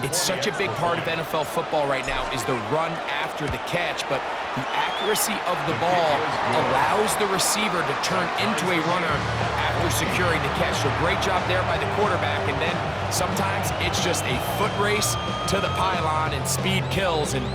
It's such a big part of NFL football right now is the run after the catch, but the accuracy of the ball allows the receiver to turn into a runner after securing the catch. So great job there by the quarterback, and then sometimes it's just a foot race to the pylon and speed kills, and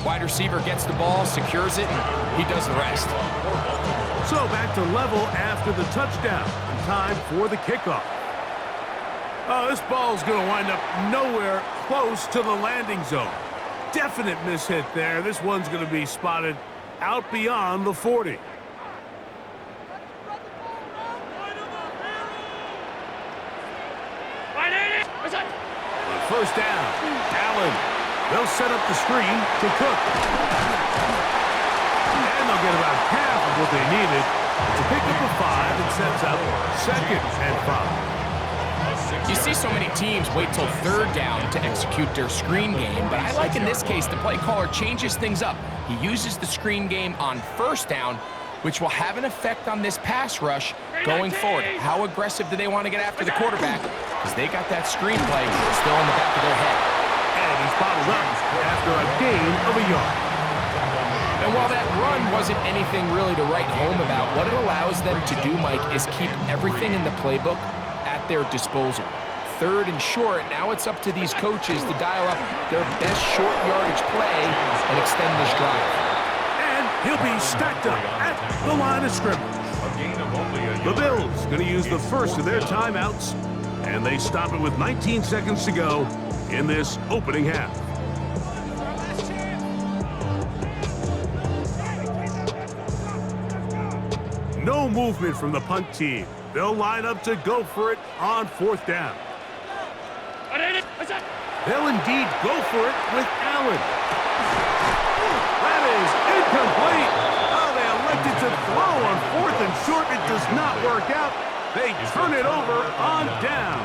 wide receiver gets the ball, secures it, and he does the rest. So back to level after the touchdown, and time for the kickoff. Oh, this ball's going to wind up nowhere close to the landing zone. Definite mishit there. This one's going to be spotted out beyond the 40. On first down, Allen. They'll set up the screen to Cook. And they'll get about half of what they needed to pick up a 5 and sets up 2nd and 5. You see so many teams wait till third down to execute their screen game, but I like in this case the play caller changes things up. He uses the screen game on first down, which will have an effect on this pass rush going forward. How aggressive do they want to get after the quarterback? Because they got that screen play still in the back of their head. And he's bottled up after a gain of a yard. And while that run wasn't anything really to write home about, what it allows them to do, Mike, is keep everything in the playbook at their disposal. Third and short, now it's up to these coaches to dial up their best short yardage play and extend this drive. And he'll be stacked up at the line of scrimmage. The Bills going to use the first of their timeouts, and they stop it with 19 seconds to go in this opening half. No movement from the punt team. They'll line up to go for it on fourth down. They'll indeed go for it with Allen. That is incomplete. Oh, they elected to throw on fourth and short. It does not work out. They turn it over on downs.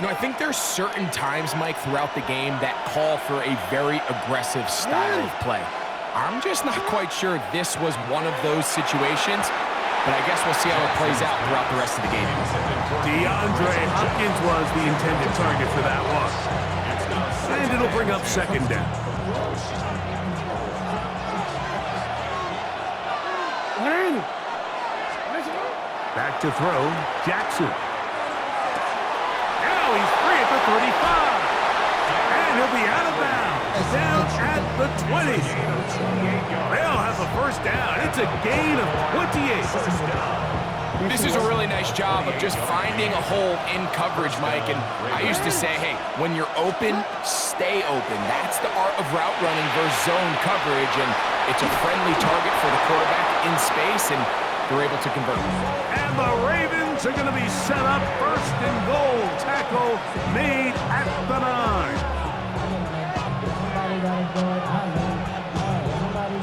You know, I think there's certain times, Mike, throughout the game that call for a very aggressive style of play. I'm just not quite sure this was one of those situations, but I guess we'll see how it plays out throughout the rest of the game. DeAndre Hopkins was the intended target for that one. And it'll bring up second down. Back to throw, Jackson. Now he's free at the 35. And he'll be out of bounds, down at the 20. They'll have the first down. It's a gain of 28. This is a really nice job of just finding a hole in coverage, Mike. And I used to say, hey, when you're open, stay open. That's the art of route running versus zone coverage. And it's a friendly target for the quarterback in space, and they're able to convert. And the Ravens are going to be set up first and goal. Tackle made at the 9.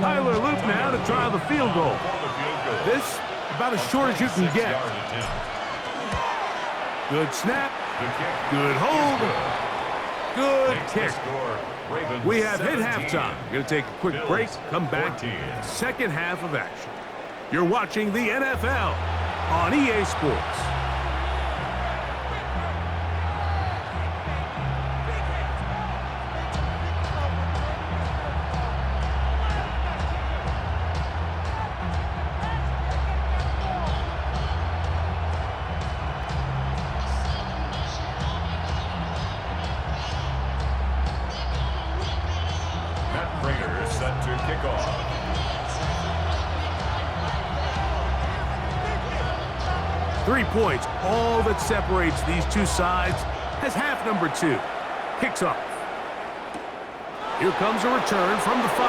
Tyler Luke now to try the field goal. This about as short as you can get. Good snap. Good hold. Good kick. We have hit halftime. We're going to take a quick break. Come back. Second half of action. You're watching the NFL on EA Sports. Set to kick off. 3 points, all that separates these two sides, as half number 2 kicks off. Here comes a return from the 5.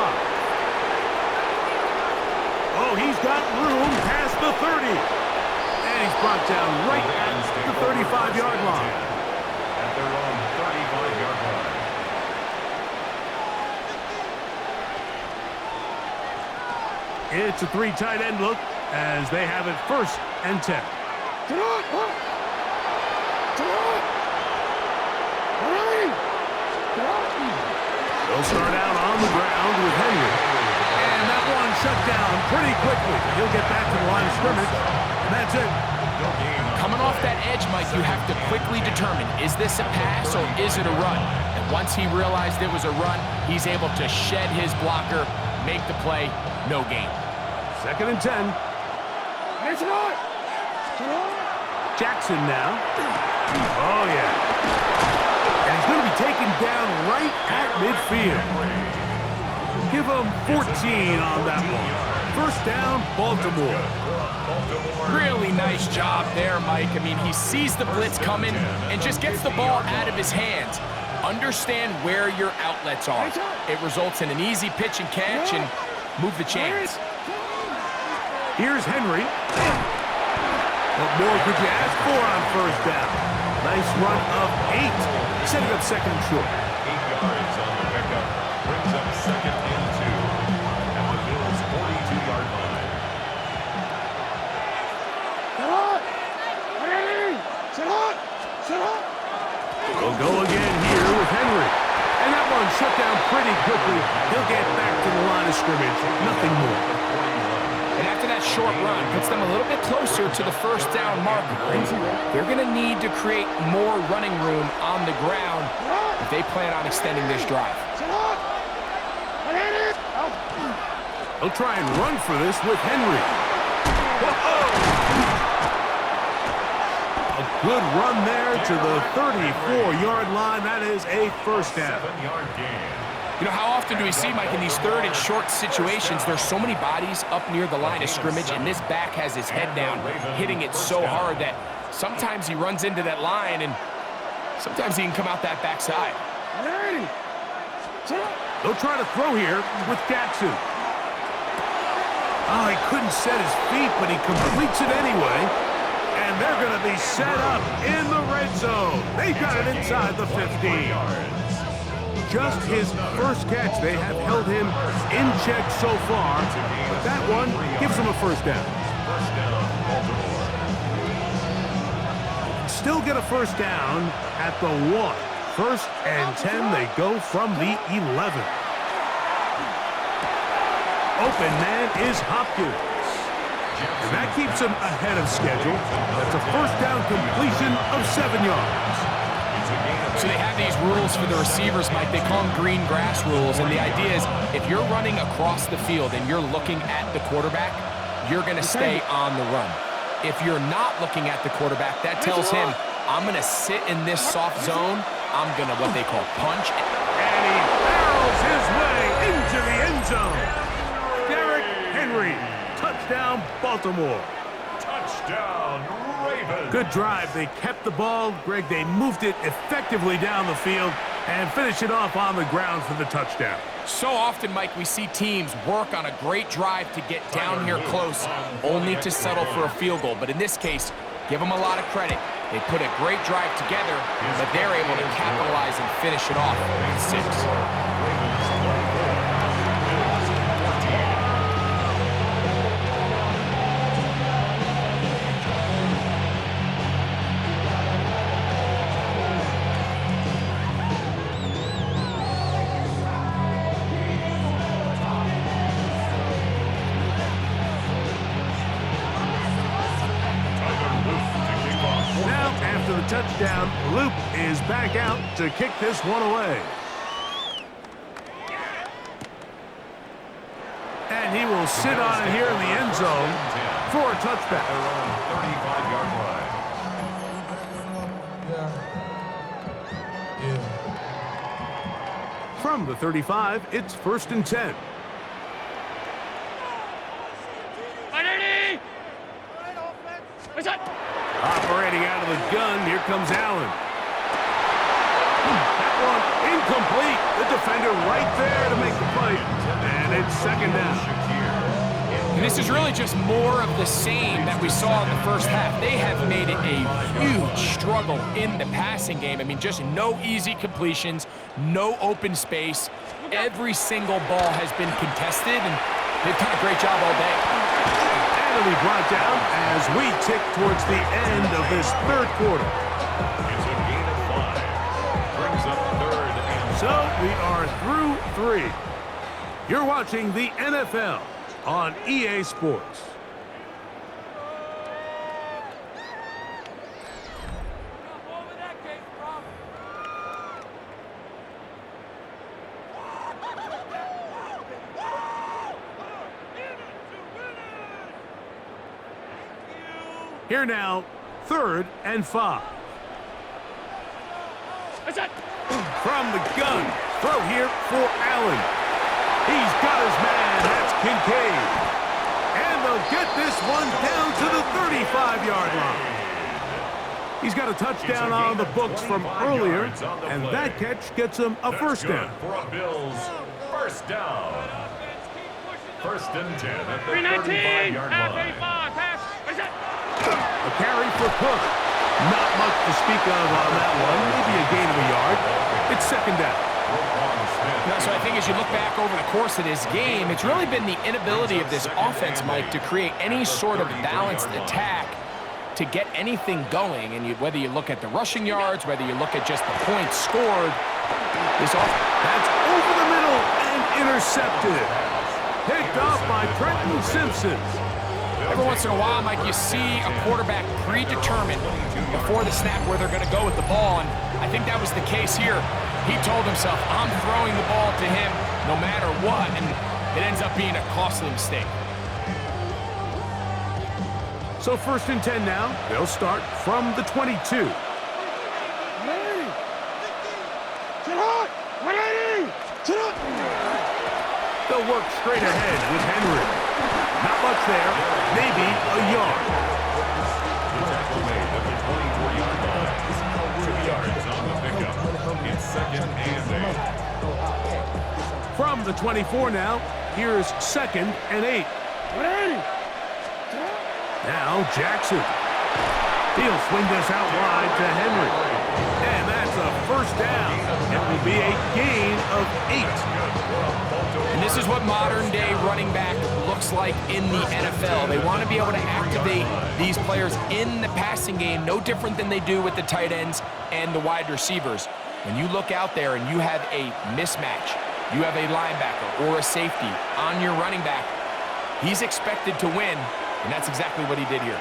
Oh, he's got room past the 30. And he's brought down right at the 35-yard line. At their own 35-yard line. It's a 3 tight end look as they have it first and 10. They'll start out on the ground with Henry. And that one shut down pretty quickly. He'll get back to the line of scrimmage, and that's it. Coming off that edge, Mike, you have to quickly determine, is this a pass or is it a run? And once he realized it was a run, he's able to shed his blocker, make the play, no gain. 2nd and 10. Jackson now. Oh, yeah. And he's going to be taken down right at midfield. Give him 14 on that one. 1st down, Baltimore. Really nice job there, Mike. I mean, he sees the blitz coming and just gets the ball out of his hands. Understand where your outlets are. It results in an easy pitch and catch and move the chains. Here's Henry. What more could you ask for on 1st down? Nice run of 8. Setting up 2nd and short. 8 yards on the pickup. Brings up 2nd and 2. At the Bills' 42-yard line. We'll go again here with Henry. And that one shut down pretty quickly. He'll get back to the line of scrimmage. Nothing more. And after that short run, puts them a little bit closer to the 1st down marker. They're going to need to create more running room on the ground if they plan on extending this drive. He'll try and run for this with Henry. A good run there to the 34-yard line. That is a 1st down. 7-yard gain. You know, how often do we see, Mike, in these 3rd and short situations, there's so many bodies up near the line of scrimmage, and this back has his head down, hitting it so hard that sometimes he runs into that line, and sometimes he can come out that backside. They'll try to throw here with Jackson. Oh, he couldn't set his feet, but he completes it anyway. And they're going to be set up in the red zone. They got it inside the 15. Just his 1st catch. They have held him in check so far, but that one gives him a 1st down. 1st down, Baltimore. Still get a 1st down at the 1. 1st and 10, they go from the 11. Open man is Hopkins. And that keeps him ahead of schedule. That's a 1st down completion of 7 yards. So they have these rules for the receivers, Mike. They call them green grass rules. And the idea is if you're running across the field and you're looking at the quarterback, you're going to stay on the run. If you're not looking at the quarterback, that tells him, I'm going to sit in this soft zone. I'm going to what they call punch. And he barrels his way into the end zone. Derrick Henry. Touchdown, Baltimore. Touchdown, Ravens. Good drive. They kept the ball. Greg, they moved it effectively down the field and finished it off on the ground for the touchdown. So often, Mike, we see teams work on a great drive to get down here close, only to settle for a field goal. But in this case, give them a lot of credit. They put a great drive together, but they're able to capitalize and finish it off with 6. Touchdown. Luke is back out to kick this one away. And he will sit on it here in the end zone for a touchback. From the 35, it's 1st and 10. Operating out of the gun, here comes Allen. That one incomplete. The defender right there to make the play. And it's 2nd down. And this is really just more of the same that we saw in the 1st half. They have made it a huge struggle in the passing game. I mean, just no easy completions, no open space. Every single ball has been contested, and they've done a great job all day. And we brought down as we tick towards the end of this 3rd quarter. It's a gain of 5. Brings up 3rd and So we are through 3. You're watching the NFL on EA Sports. Here now, 3rd and 5. From the gun, throw here for Allen. He's got his man, that's Kincaid. And they'll get this one down to the 35-yard line. He's got a touchdown on the books from earlier, and that catch gets him a first down. For a Bills first down. 1st and 10 at the 35-yard line. A carry for Cook. Not much to speak of on that one. Maybe a gain of a yard. It's 2nd down. So I think as you look back over the course of this game, it's really been the inability of this offense, Mike, to create any sort of balanced attack to get anything going. And whether you look at the rushing yards, whether you look at just the points scored, this offense... That's over the middle and intercepted. Picked off by Trenton Simpson. Every once in a while, Mike, you see a quarterback predetermined before the snap where they're going to go with the ball, and I think that was the case here. He told himself, I'm throwing the ball to him no matter what, and it ends up being a costly mistake. So 1st and 10 now. They'll start from the 22. They'll work straight ahead with Henry. Not much there, maybe a yard. The tackle made at the 24-yard line. 2 yards on the pickup. It's 2nd and 8. From the 24 now, here's 2nd and 8. Now Jackson. He'll swing this out wide to Henry. And that's a first down. It will be a gain of 8. And this is what modern-day running back looks like in the NFL. They want to be able to activate these players in the passing game, no different than they do with the tight ends and the wide receivers. When you look out there and you have a mismatch, you have a linebacker or a safety on your running back, he's expected to win, and that's exactly what he did here.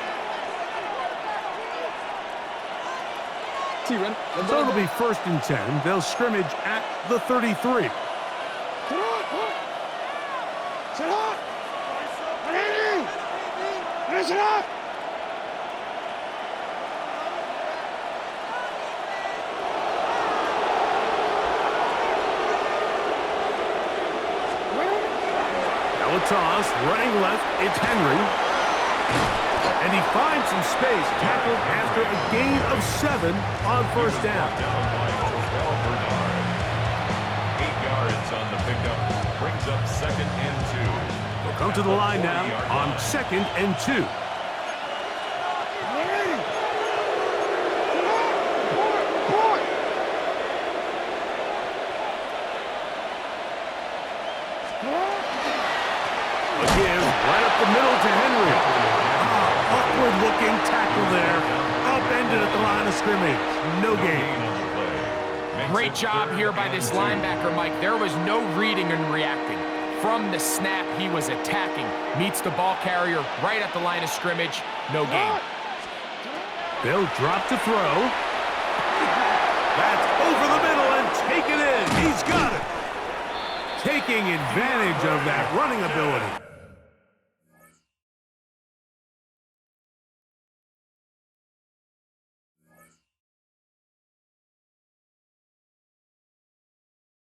So it'll be 1st and 10. They'll scrimmage at the 33. Now a toss, running left, it's Henry. And he finds some space, tackled after a gain of 7 on 1st down. 8 yards on the pickup. Brings up 2nd and 2. They'll come to the line now on 2nd and 2. A give right up the middle to Henry. Awkward-looking tackle there. Upended at the line of scrimmage. No gain. Great job here by this linebacker, Mike. There was no reading and reacting. From the snap, he was attacking. Meets the ball carrier right at the line of scrimmage. No gain. They'll drop to throw. That's over the middle and taken in. He's got it. Taking advantage of that running ability.